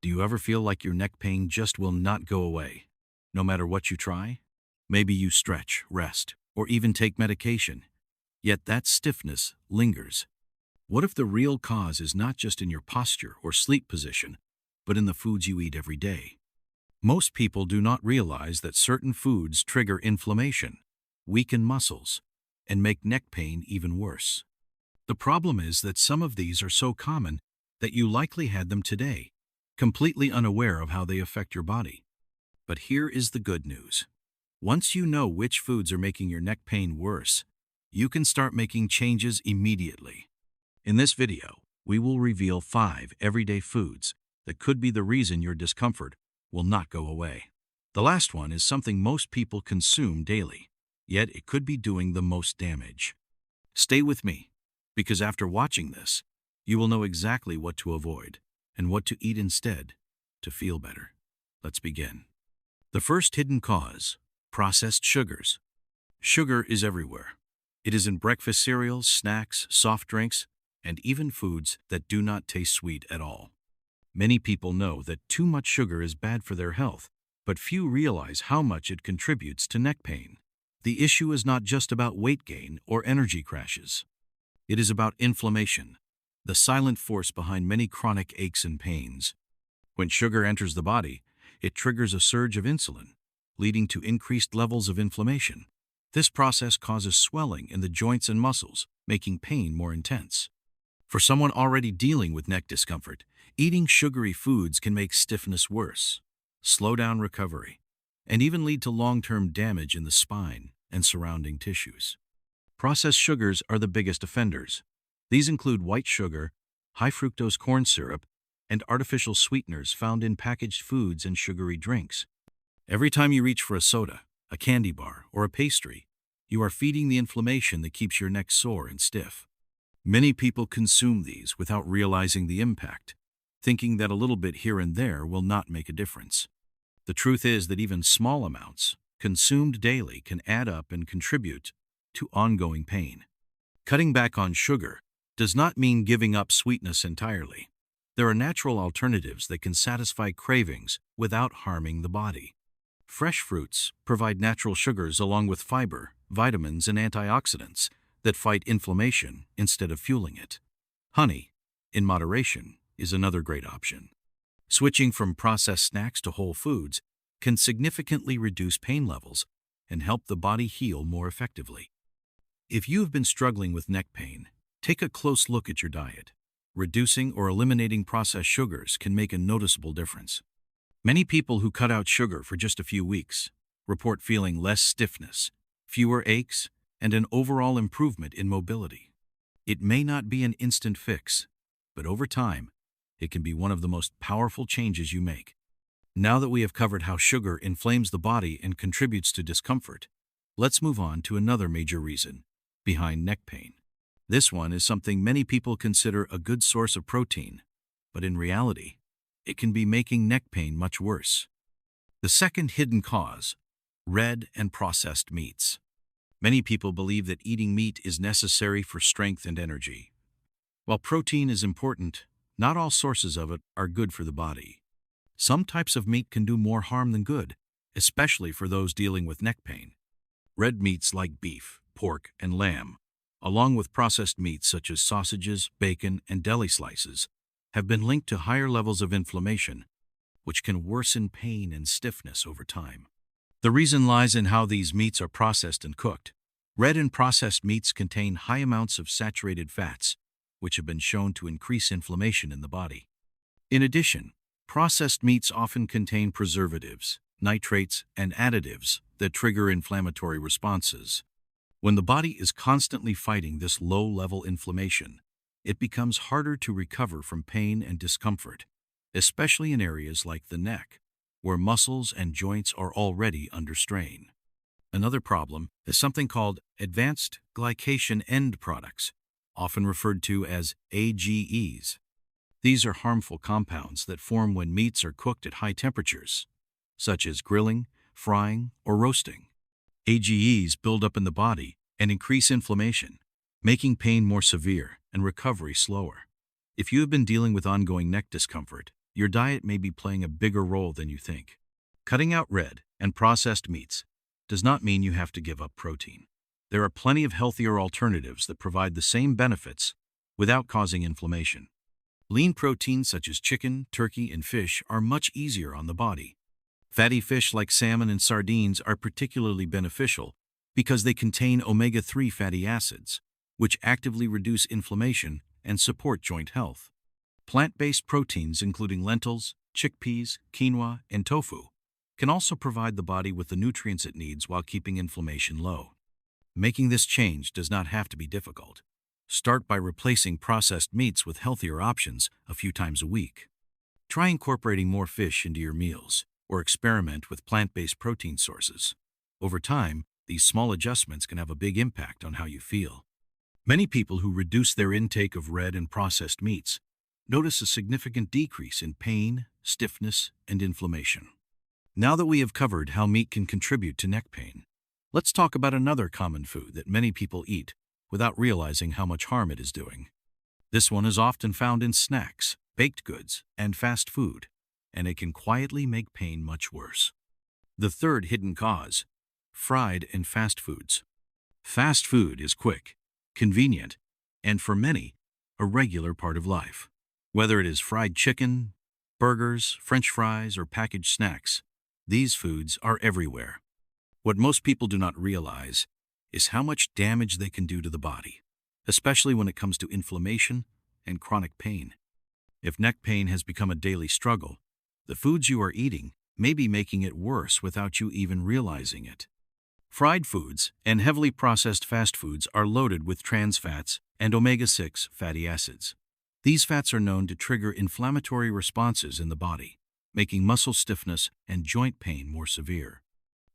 Do you ever feel like your neck pain just will not go away, no matter what you try? Maybe you stretch, rest, or even take medication, yet that stiffness lingers. What if the real cause is not just in your posture or sleep position, but in the foods you eat every day? Most people do not realize that certain foods trigger inflammation, weaken muscles, and make neck pain even worse. The problem is that some of these are so common that you likely had them today, completely unaware of how they affect your body. But here is the good news. Once you know which foods are making your neck pain worse, you can start making changes immediately. In this video, we will reveal 5 everyday foods that could be the reason your discomfort will not go away. The last one is something most people consume daily, yet it could be doing the most damage. Stay with me, because after watching this, you will know exactly what to avoid and what to eat instead to feel better. Let's begin. The first hidden cause: processed sugars. Sugar is everywhere. It is in breakfast cereals, snacks, soft drinks, and even foods that do not taste sweet at all. Many people know that too much sugar is bad for their health, but few realize how much it contributes to neck pain. The issue is not just about weight gain or energy crashes. It is about inflammation, the silent force behind many chronic aches and pains. When sugar enters the body, it triggers a surge of insulin, leading to increased levels of inflammation. This process causes swelling in the joints and muscles, making pain more intense. For someone already dealing with neck discomfort, eating sugary foods can make stiffness worse, slow down recovery, and even lead to long-term damage in the spine and surrounding tissues. Processed sugars are the biggest offenders. These include white sugar, high fructose corn syrup, and artificial sweeteners found in packaged foods and sugary drinks. Every time you reach for a soda, a candy bar, or a pastry, you are feeding the inflammation that keeps your neck sore and stiff. Many people consume these without realizing the impact, thinking that a little bit here and there will not make a difference. The truth is that even small amounts, consumed daily, can add up and contribute to ongoing pain. Cutting back on sugar does not mean giving up sweetness entirely. There are natural alternatives that can satisfy cravings without harming the body. Fresh fruits provide natural sugars along with fiber, vitamins, and antioxidants that fight inflammation instead of fueling it. Honey, in moderation, is another great option. Switching from processed snacks to whole foods can significantly reduce pain levels and help the body heal more effectively. If you have been struggling with neck pain, take a close look at your diet. Reducing or eliminating processed sugars can make a noticeable difference. Many people who cut out sugar for just a few weeks report feeling less stiffness, fewer aches, and an overall improvement in mobility. It may not be an instant fix, but over time, it can be one of the most powerful changes you make. Now that we have covered how sugar inflames the body and contributes to discomfort, let's move on to another major reason behind neck pain. This one is something many people consider a good source of protein, but in reality, it can be making neck pain much worse. The second hidden cause: red and processed meats. Many people believe that eating meat is necessary for strength and energy. While protein is important, not all sources of it are good for the body. Some types of meat can do more harm than good, especially for those dealing with neck pain. Red meats like beef, pork, and lamb, along with processed meats such as sausages, bacon, and deli slices, have been linked to higher levels of inflammation, which can worsen pain and stiffness over time. The reason lies in how these meats are processed and cooked. Red and processed meats contain high amounts of saturated fats, which have been shown to increase inflammation in the body. In addition, processed meats often contain preservatives, nitrates, and additives that trigger inflammatory responses. When the body is constantly fighting this low-level inflammation, it becomes harder to recover from pain and discomfort, especially in areas like the neck, where muscles and joints are already under strain. Another problem is something called advanced glycation end products, often referred to as AGEs. These are harmful compounds that form when meats are cooked at high temperatures, such as grilling, frying, or roasting. AGEs build up in the body and increase inflammation, making pain more severe and recovery slower. If you have been dealing with ongoing neck discomfort, your diet may be playing a bigger role than you think. Cutting out red and processed meats does not mean you have to give up protein. There are plenty of healthier alternatives that provide the same benefits without causing inflammation. Lean proteins such as chicken, turkey, and fish are much easier on the body. Fatty fish like salmon and sardines are particularly beneficial because they contain omega-3 fatty acids, which actively reduce inflammation and support joint health. Plant-based proteins including lentils, chickpeas, quinoa, and tofu can also provide the body with the nutrients it needs while keeping inflammation low. Making this change does not have to be difficult. Start by replacing processed meats with healthier options a few times a week. Try incorporating more fish into your meals, or experiment with plant-based protein sources. Over time, these small adjustments can have a big impact on how you feel. Many people who reduce their intake of red and processed meats notice a significant decrease in pain, stiffness, and inflammation. Now that we have covered how meat can contribute to neck pain, let's talk about another common food that many people eat without realizing how much harm it is doing. This one is often found in snacks, baked goods, and fast food, and it can quietly make pain much worse. The third hidden cause: fried and fast foods. Fast food is quick, convenient, and for many, a regular part of life. Whether it is fried chicken, burgers, French fries, or packaged snacks, these foods are everywhere. What most people do not realize is how much damage they can do to the body, especially when it comes to inflammation and chronic pain. If neck pain has become a daily struggle, the foods you are eating may be making it worse without you even realizing it. Fried foods and heavily processed fast foods are loaded with trans fats and omega-6 fatty acids. These fats are known to trigger inflammatory responses in the body, making muscle stiffness and joint pain more severe.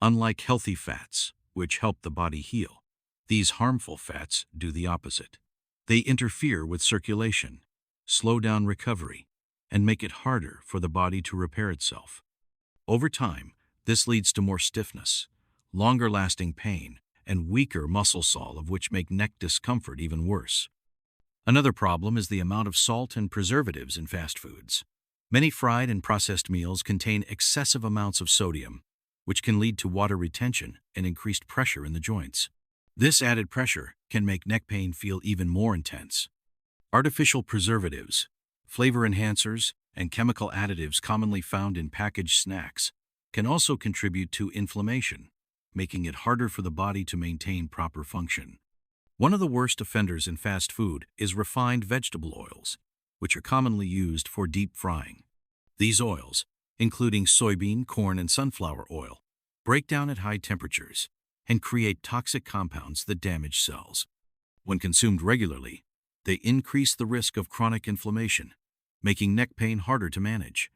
Unlike healthy fats, which help the body heal, these harmful fats do the opposite. They interfere with circulation, slow down recovery, and make it harder for the body to repair itself. Over time, this leads to more stiffness, longer-lasting pain, and weaker muscle sol, of which make neck discomfort even worse. Another problem is the amount of salt and preservatives in fast foods. Many fried and processed meals contain excessive amounts of sodium, which can lead to water retention and increased pressure in the joints. This added pressure can make neck pain feel even more intense. Artificial preservatives, flavor enhancers, and chemical additives commonly found in packaged snacks can also contribute to inflammation, making it harder for the body to maintain proper function. One of the worst offenders in fast food is refined vegetable oils, which are commonly used for deep frying. These oils, including soybean, corn, and sunflower oil, break down at high temperatures and create toxic compounds that damage cells. When consumed regularly, they increase the risk of chronic inflammation, making neck pain harder to manage.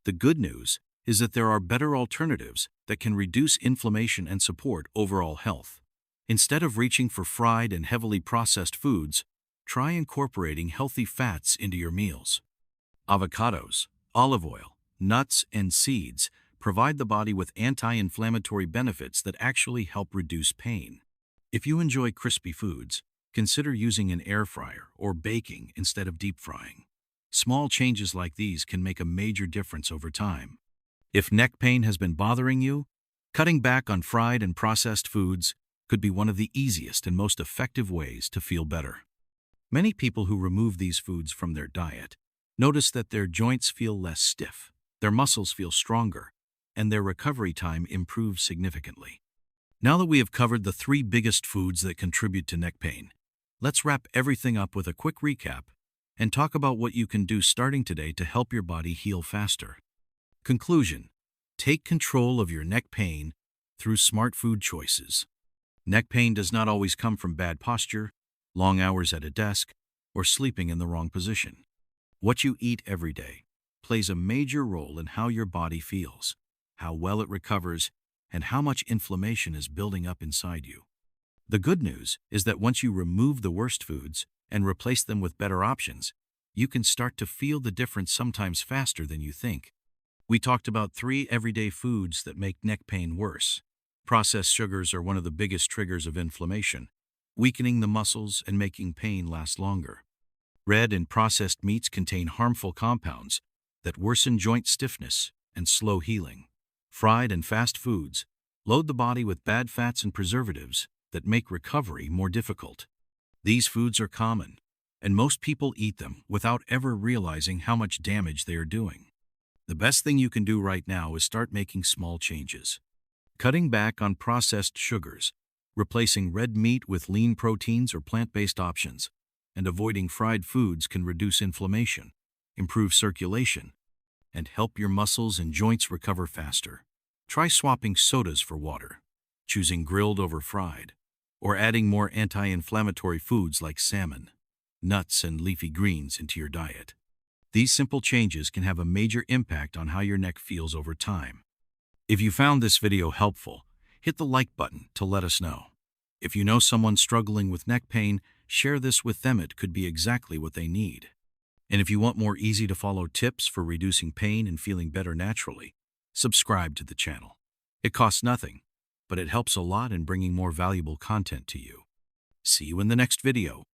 The good news is that there are better alternatives that can reduce inflammation and support overall health. Instead of reaching for fried and heavily processed foods, try incorporating healthy fats into your meals. Avocados, olive oil, nuts, and seeds provide the body with anti-inflammatory benefits that actually help reduce pain. If you enjoy crispy foods, consider using an air fryer or baking instead of deep frying. Small changes like these can make a major difference over time. If neck pain has been bothering you, cutting back on fried and processed foods could be one of the easiest and most effective ways to feel better. Many people who remove these foods from their diet notice that their joints feel less stiff, their muscles feel stronger, and their recovery time improves significantly. Now that we have covered the 3 biggest foods that contribute to neck pain, let's wrap everything up with a quick recap and talk about what you can do starting today to help your body heal faster. Conclusion: take control of your neck pain through smart food choices. Neck pain does not always come from bad posture, long hours at a desk, or sleeping in the wrong position. What you eat every day plays a major role in how your body feels, how well it recovers, and how much inflammation is building up inside you. The good news is that once you remove the worst foods and replace them with better options, you can start to feel the difference sometimes faster than you think. We talked about 3 everyday foods that make neck pain worse. Processed sugars are one of the biggest triggers of inflammation, weakening the muscles and making pain last longer. Red and processed meats contain harmful compounds that worsen joint stiffness and slow healing. Fried and fast foods load the body with bad fats and preservatives that make recovery more difficult. These foods are common, and most people eat them without ever realizing how much damage they are doing. The best thing you can do right now is start making small changes. Cutting back on processed sugars, replacing red meat with lean proteins or plant-based options, and avoiding fried foods can reduce inflammation, improve circulation, and help your muscles and joints recover faster. Try swapping sodas for water, choosing grilled over fried, or adding more anti-inflammatory foods like salmon, nuts, and leafy greens into your diet. These simple changes can have a major impact on how your neck feels over time. If you found this video helpful, hit the like button to let us know. If you know someone struggling with neck pain, share this with them. It could be exactly what they need. And if you want more easy-to-follow tips for reducing pain and feeling better naturally, subscribe to the channel. It costs nothing, but it helps a lot in bringing more valuable content to you. See you in the next video.